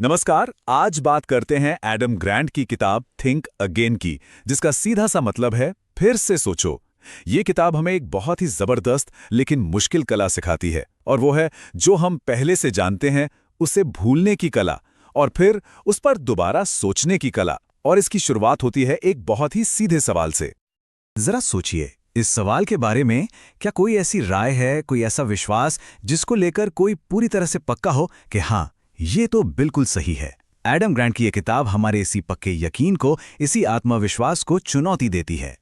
नमस्कार। आज बात करते हैं एडम ग्रांट की किताब थिंक अगेन की, जिसका सीधा सा मतलब है फिर से सोचो। ये किताब हमें एक बहुत ही जबरदस्त लेकिन मुश्किल कला सिखाती है, और वो है जो हम पहले से जानते हैं उसे भूलने की कला, और फिर उस पर दोबारा सोचने की कला। और इसकी शुरुआत होती है एक बहुत ही सीधे सवाल से। जरा सोचिए, इस सवाल के बारे में क्या कोई ऐसी राय है, कोई ऐसा विश्वास जिसको लेकर कोई पूरी तरह से पक्का हो कि हाँ, ये तो बिल्कुल सही है। एडम ग्रांट की यह किताब हमारे इसी पक्के यकीन को, इसी आत्मविश्वास को चुनौती देती है।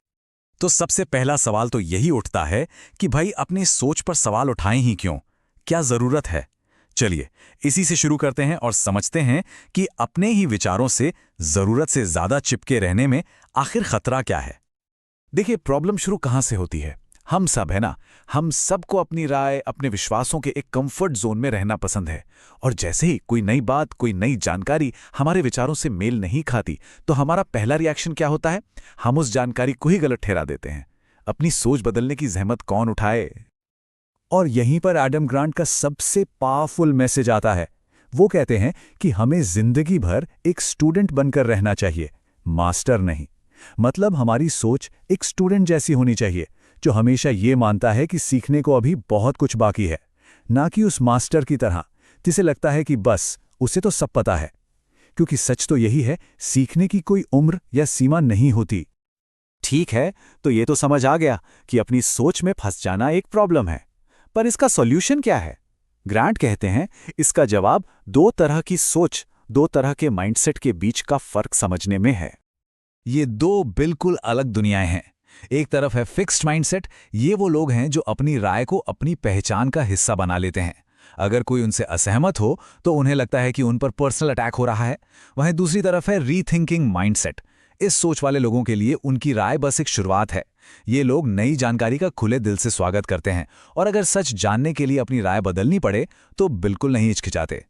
तो सबसे पहला सवाल तो यही उठता है कि भाई अपनी सोच पर सवाल उठाएं ही क्यों? क्या जरूरत है? चलिए इसी से शुरू करते हैं और समझते हैं कि अपने ही विचारों से जरूरत से ज्यादा चिपके रहने में आखिर खतरा क्या है। देखिए, प्रॉब्लम शुरू कहां से होती है? हम सब है ना, हम सबको अपनी राय, अपने विश्वासों के एक कंफर्ट जोन में रहना पसंद है। और जैसे ही कोई नई बात, कोई नई जानकारी हमारे विचारों से मेल नहीं खाती, तो हमारा पहला रिएक्शन क्या होता है? हम उस जानकारी को ही गलत ठहरा देते हैं। अपनी सोच बदलने की जहमत कौन उठाए? और यहीं पर एडम ग्रांट का सबसे पावरफुल मैसेज आता है। वो कहते हैं कि हमें जिंदगी भर एक स्टूडेंट बनकर रहना चाहिए, मास्टर नहीं। मतलब हमारी सोच एक स्टूडेंट जैसी होनी चाहिए, जो हमेशा ये मानता है कि सीखने को अभी बहुत कुछ बाकी है, ना कि उस मास्टर की तरह जिसे लगता है कि बस उसे तो सब पता है। क्योंकि सच तो यही है, सीखने की कोई उम्र या सीमा नहीं होती। ठीक है, तो ये तो समझ आ गया कि अपनी सोच में फंस जाना एक प्रॉब्लम है। पर इसका सॉल्यूशन क्या है? ग्रांट कहते हैं इसका जवाब दो तरह की सोच, दो तरह के माइंडसेट के बीच का फर्क समझने में है। ये दो बिल्कुल अलग दुनियाएं हैं। एक तरफ है फिक्स्ड माइंडसेट। ये वो लोग हैं जो अपनी राय को अपनी पहचान का हिस्सा बना लेते हैं। अगर कोई उनसे असहमत हो तो उन्हें लगता है कि उन पर पर्सनल अटैक हो रहा है। वहीं दूसरी तरफ है रीथिंकिंग माइंडसेट। इस सोच वाले लोगों के लिए उनकी राय बस एक शुरुआत है। ये लोग नई जानकारी का खुले दिल से स्वागत करते हैं, और अगर सच जानने के लिए अपनी राय बदलनी पड़े तो बिल्कुल नहीं हिचकिचाते।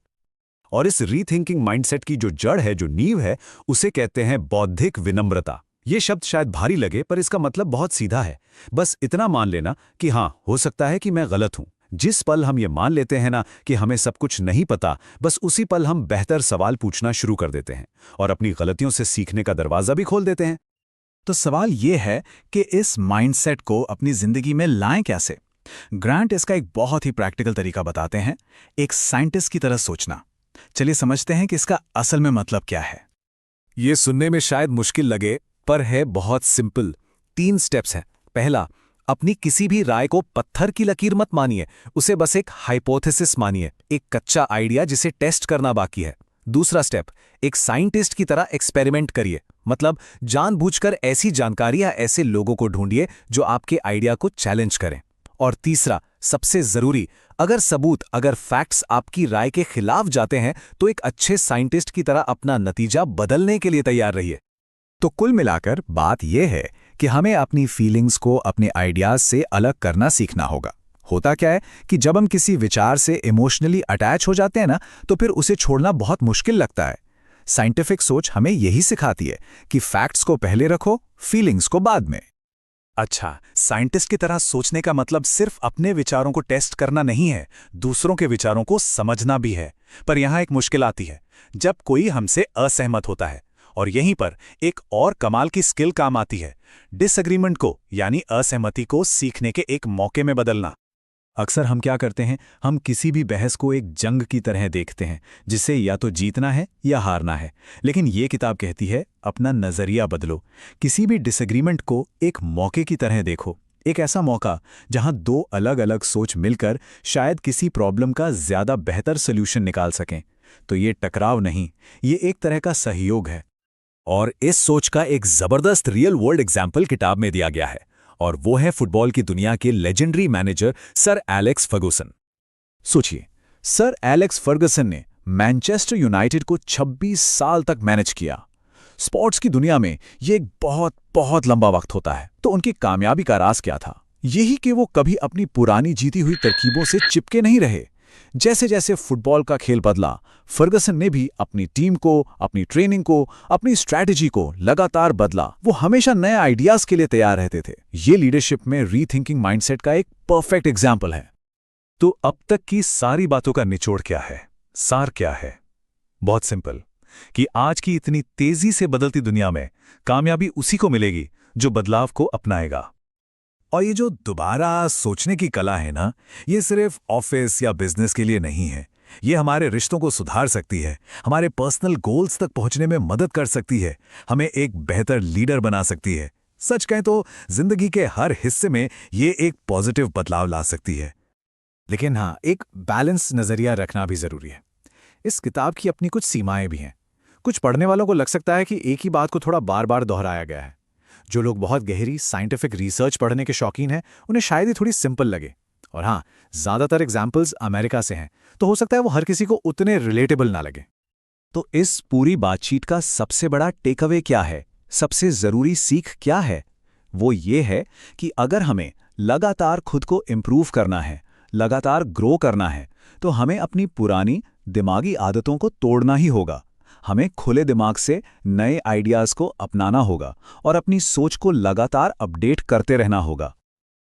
और इस रीथिंकिंग माइंडसेट की जो जड़ है, जो नींव है, उसे कहते हैं बौद्धिक विनम्रता। ये शब्द शायद भारी लगे, पर इसका मतलब बहुत सीधा है। बस इतना मान लेना कि हाँ, हो सकता है कि मैं गलत हूं। जिस पल हम ये मान लेते हैं ना कि हमें सब कुछ नहीं पता, बस उसी पल हम बेहतर सवाल पूछना शुरू कर देते हैं और अपनी गलतियों से सीखने का दरवाजा भी खोल देते हैं। तो सवाल ये है कि इस माइंडसेट को अपनी जिंदगी में लाएं कैसे? ग्रांट इसका एक बहुत ही प्रैक्टिकल तरीका बताते हैं, एक साइंटिस्ट की तरह सोचना। चलिए समझते हैं कि इसका असल में मतलब क्या है। ये सुनने में शायद मुश्किल लगे, पर है बहुत सिंपल। 3 स्टेप्स हैं। पहला, अपनी किसी भी राय को पत्थर की लकीर मत मानिए, उसे बस एक हाइपोथेसिस मानिए, एक कच्चा आइडिया जिसे टेस्ट करना बाकी है। दूसरा स्टेप, एक साइंटिस्ट की तरह एक्सपेरिमेंट करिए, मतलब जानबूझकर ऐसी जानकारी या ऐसे लोगों को ढूंढिए जो आपके आइडिया को चैलेंज करें। और तीसरा, सबसे जरूरी, अगर सबूत, अगर फैक्ट्स आपकी राय के खिलाफ जाते हैं तो एक अच्छे साइंटिस्ट की तरह अपना नतीजा बदलने के लिए तैयार रहिए। तो कुल मिलाकर बात यह है कि हमें अपनी फीलिंग्स को अपने आइडियाज से अलग करना सीखना होगा। होता क्या है कि जब हम किसी विचार से इमोशनली अटैच हो जाते हैं ना, तो फिर उसे छोड़ना बहुत मुश्किल लगता है। साइंटिफिक सोच हमें यही सिखाती है कि फैक्ट्स को पहले रखो, फीलिंग्स को बाद में। अच्छा, साइंटिस्ट की तरह सोचने का मतलब सिर्फ अपने विचारों को टेस्ट करना नहीं है, दूसरों के विचारों को समझना भी है। पर यहां एक मुश्किल आती है, जब कोई हमसे असहमत होता है। और यहीं पर एक और कमाल की स्किल काम आती है, डिसएग्रीमेंट को, यानी असहमति को सीखने के एक मौके में बदलना। अक्सर हम क्या करते हैं, हम किसी भी बहस को एक जंग की तरह देखते हैं, जिसे या तो जीतना है या हारना है। लेकिन ये किताब कहती है अपना नजरिया बदलो, किसी भी डिसएग्रीमेंट को एक मौके की तरह देखो, एक ऐसा मौका जहां दो अलग अलग सोच मिलकर शायद किसी प्रॉब्लम का ज्यादा बेहतर सोल्यूशन निकाल सकें। तो ये टकराव नहीं, ये एक तरह का सहयोग है। और इस सोच का एक जबरदस्त रियल वर्ल्ड एग्जाम्पल किताब में दिया गया है, और वो है फुटबॉल की दुनिया के legendary manager sir Alex Ferguson. सोचिए, सर एलेक्स फर्गुसन ने मैनचेस्टर यूनाइटेड को 26 साल तक मैनेज किया। स्पोर्ट्स की दुनिया में ये एक बहुत बहुत लंबा वक्त होता है। तो उनकी कामयाबी का राज क्या था? यही कि वो कभी अपनी पुरानी जीती हुई तरकीबों से चिपके नहीं रहे। जैसे जैसे फुटबॉल का खेल बदला, फर्गुसन ने भी अपनी टीम को, अपनी ट्रेनिंग को, अपनी स्ट्रैटेजी को लगातार बदला। वो हमेशा नए आइडियाज के लिए तैयार रहते थे। ये लीडरशिप में रीथिंकिंग माइंडसेट का एक परफेक्ट एग्जाम्पल है। तो अब तक की सारी बातों का निचोड़ क्या है, सार क्या है? बहुत सिंपल, कि आज की इतनी तेजी से बदलती दुनिया में कामयाबी उसी को मिलेगी जो बदलाव को अपनाएगा। और ये जो दोबारा सोचने की कला है ना, ये सिर्फ ऑफिस या बिजनेस के लिए नहीं है। ये हमारे रिश्तों को सुधार सकती है, हमारे पर्सनल गोल्स तक पहुंचने में मदद कर सकती है, हमें एक बेहतर लीडर बना सकती है। सच कहें तो जिंदगी के हर हिस्से में ये एक पॉजिटिव बदलाव ला सकती है। लेकिन हाँ, एक बैलेंस नज़रिया रखना भी ज़रूरी है। इस किताब की अपनी कुछ सीमाएं भी हैं। कुछ पढ़ने वालों को लग सकता है कि एक ही बात को थोड़ा बार बार दोहराया गया है। जो लोग बहुत गहरी साइंटिफिक रिसर्च पढ़ने के शौकीन हैं, उन्हें शायद ही थोड़ी सिंपल लगे। और हाँ, ज़्यादातर एग्जाम्पल्स अमेरिका से हैं, तो हो सकता है वो हर किसी को उतने रिलेटेबल ना लगे। तो इस पूरी बातचीत का सबसे बड़ा टेकअवे क्या है, सबसे ज़रूरी सीख क्या है? वो ये है कि अगर हमें लगातार खुद को इम्प्रूव करना है, लगातार ग्रो करना है, तो हमें अपनी पुरानी दिमागी आदतों को तोड़ना ही होगा। हमें खुले दिमाग से नए आइडियाज़ को अपनाना होगा और अपनी सोच को लगातार अपडेट करते रहना होगा।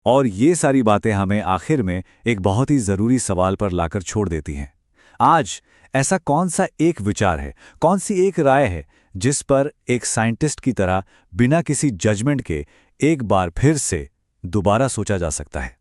और ये सारी बातें हमें आखिर में एक बहुत ही ज़रूरी सवाल पर लाकर छोड़ देती हैं। आज ऐसा कौन सा एक विचार है, कौन सी एक राय है जिस पर एक साइंटिस्ट की तरह बिना किसी जजमेंट के एक बार फिर से दोबारा सोचा जा सकता है?